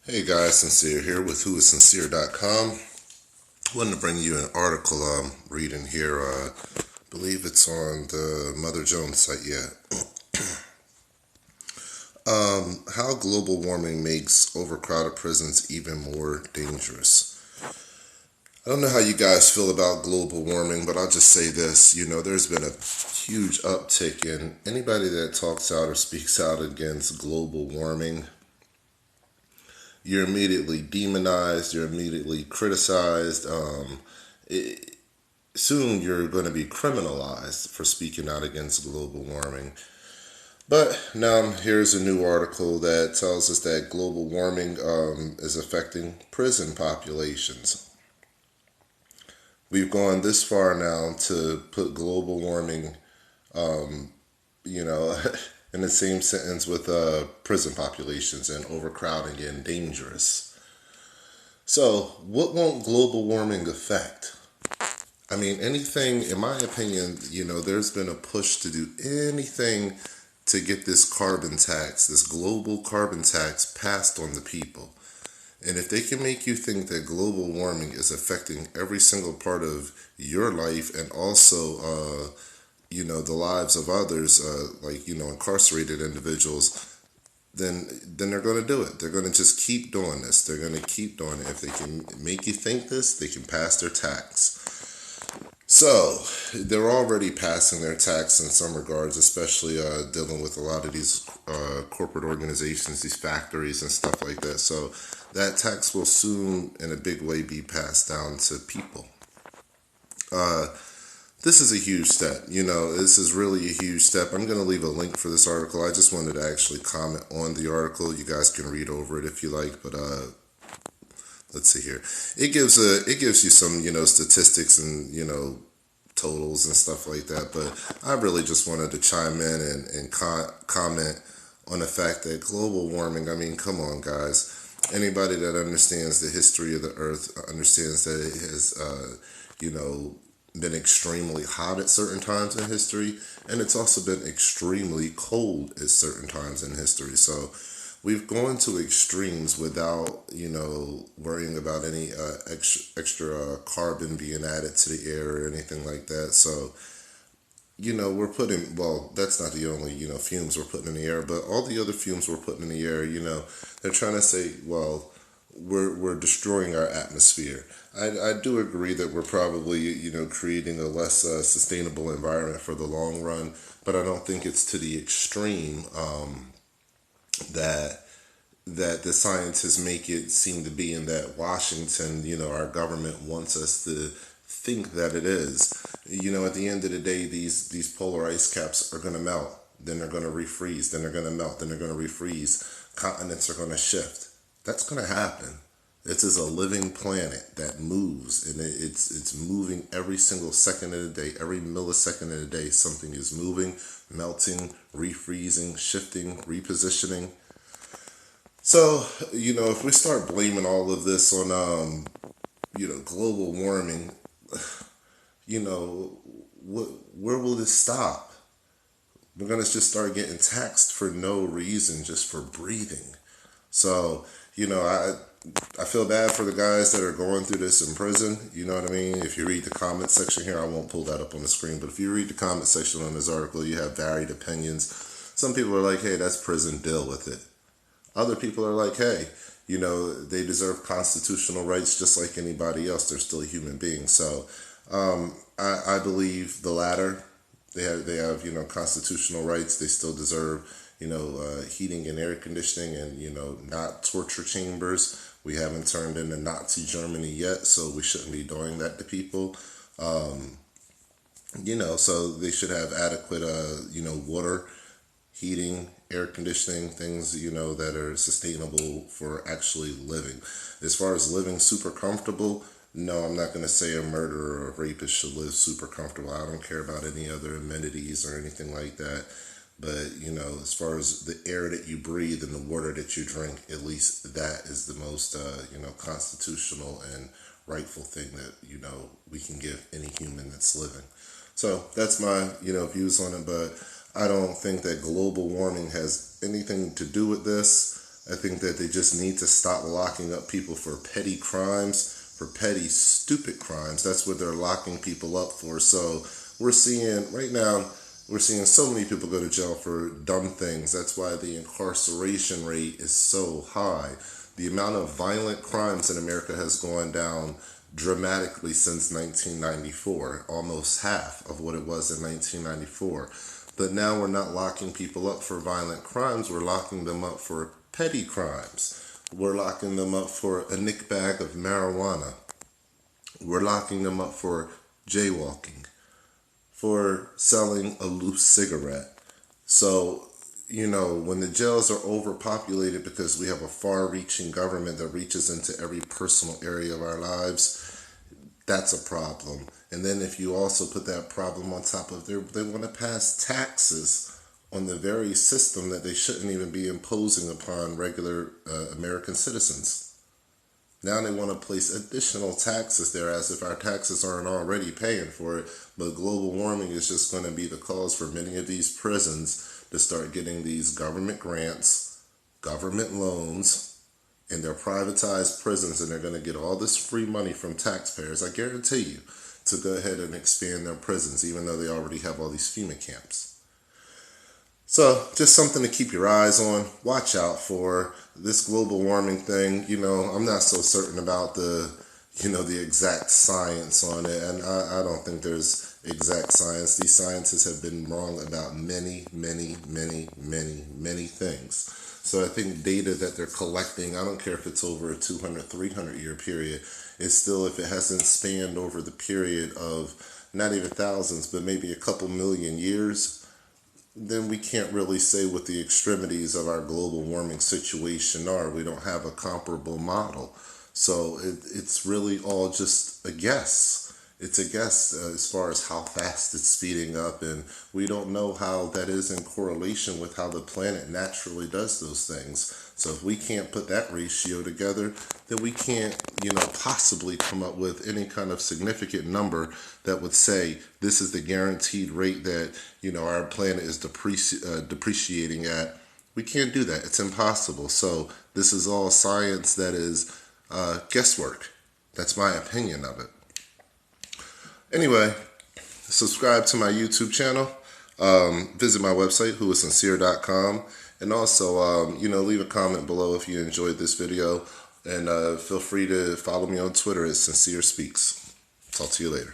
Hey guys, Sincere here with whoissincere.com. Wanted to bring you an article I'm reading here. Believe it's on the Mother Jones site. Yeah. How global warming makes overcrowded prisons even more dangerous. I don't know how you guys feel about global warming, but I'll just say this. There's been a huge uptick in anybody that talks out or speaks out against global warming. You're immediately demonized, you're immediately criticized. It, Soon you're going to be criminalized for speaking out against global warming. But now here's a new article that tells us that global warming is affecting prison populations. We've gone this far now to put global warming, you know, in the same sentence with prison populations and overcrowding and dangerous. So, what won't global warming affect? I mean, anything, in my opinion, there's been a push to do anything to get this carbon tax, this global carbon tax, passed on the people. And if they can make you think that global warming is affecting every single part of your life and also, the lives of others, incarcerated individuals, then they're going to do it. They're going to just keep doing this. They're going to keep doing it. If they can make you think this, they can pass their tax. So they're already passing their tax in some regards, especially dealing with a lot of these corporate organizations, these factories and stuff like that. So that tax will soon, in a big way, be passed down to people. This is a huge step. This is really a huge step. I'm going to leave a link for this article. I just wanted to actually comment on the article. You guys can read over it if you like, but let's see here. It gives you some statistics and totals and stuff like that. But I really just wanted to chime in and comment on the fact that global warming. I mean, come on, guys. Anybody that understands the history of the Earth understands that it has, been extremely hot at certain times in history, and it's also been extremely cold at certain times in history. So we've gone to extremes without, worrying about any extra carbon being added to the air or anything like that. So, we're putting, well, that's not the only, fumes we're putting in the air, but all the other fumes we're putting in the air, they're trying to say, well, we're destroying our atmosphere. I do agree that we're probably, creating a less sustainable environment for the long run, but I don't think it's to the extreme that the scientists make it seem to be, in that Washington, our government wants us to think that it is. At the end of the day, these polar ice caps are going to melt. Then they're going to refreeze. Then they're going to melt. Then they're going to refreeze. Continents are going to shift. That's going to happen. This is a living planet that moves, and it's moving every single second of the day. Every millisecond of the day, something is moving, melting, refreezing, shifting, repositioning. So, if we start blaming all of this on, global warming, where will this stop? We're going to just start getting taxed for no reason, just for breathing. So, I feel bad for the guys that are going through this in prison. You know what I mean? If you read the comment section here, I won't pull that up on the screen, but if you read the comment section on this article, you have varied opinions. Some people are like, hey, that's prison, deal with it. Other people are like, hey, they deserve constitutional rights just like anybody else. They're still a human being. So I believe the latter. They have constitutional rights. They still deserve heating and air conditioning and not torture chambers. We haven't turned into Nazi Germany yet, so we shouldn't be doing that to people. So they should have adequate water, heating, air conditioning, things, that are sustainable for actually living. As far as living super comfortable, no, I'm not going to say a murderer or a rapist should live super comfortable. I don't care about any other amenities or anything like that. But, as far as the air that you breathe and the water that you drink, at least that is the most, constitutional and rightful thing that, we can give any human that's living. So that's my, views on it. But I don't think that global warming has anything to do with this. I think that they just need to stop locking up people for petty crimes, for petty, stupid crimes. That's what they're locking people up for. So we're seeing, right now, we're seeing so many people go to jail for dumb things. That's why the incarceration rate is so high. The amount of violent crimes in America has gone down dramatically since 1994, almost half of what it was in 1994. But now we're not locking people up for violent crimes, we're locking them up for petty crimes. We're locking them up for a nick bag of marijuana. We're locking them up for jaywalking, for selling a loose cigarette. So, when the jails are overpopulated because we have a far-reaching government that reaches into every personal area of our lives, that's a problem. And then if you also put that problem on top of they want to pass taxes on the very system that they shouldn't even be imposing upon regular American citizens. Now they want to place additional taxes there as if our taxes aren't already paying for it. But global warming is just going to be the cause for many of these prisons to start getting these government grants, government loans, and they're privatized prisons, and they're going to get all this free money from taxpayers, I guarantee you, to go ahead and expand their prisons, even though they already have all these FEMA camps. So just something to keep your eyes on. Watch out for this global warming thing. I'm not so certain about the exact science on it. And I don't think there's exact science. These scientists have been wrong about many, many, many, many, many things. So I think data that they're collecting, I don't care if it's over a 200, 300 year period, it's still, if it hasn't spanned over the period of not even thousands, but maybe a couple million years, then we can't really say what the extremities of our global warming situation are. We don't have a comparable model. So it's really all just a guess. It's a guess as far as how fast it's speeding up, and we don't know how that is in correlation with how the planet naturally does those things. So if we can't put that ratio together, then we can't, possibly come up with any kind of significant number that would say this is the guaranteed rate that, our planet is depreciating at. We can't do that. It's impossible. So this is all science that is guesswork. That's my opinion of it. Anyway, subscribe to my YouTube channel. Visit my website, whoissincere.com. And also, leave a comment below if you enjoyed this video. And feel free to follow me on Twitter at Sincere Speaks. Talk to you later.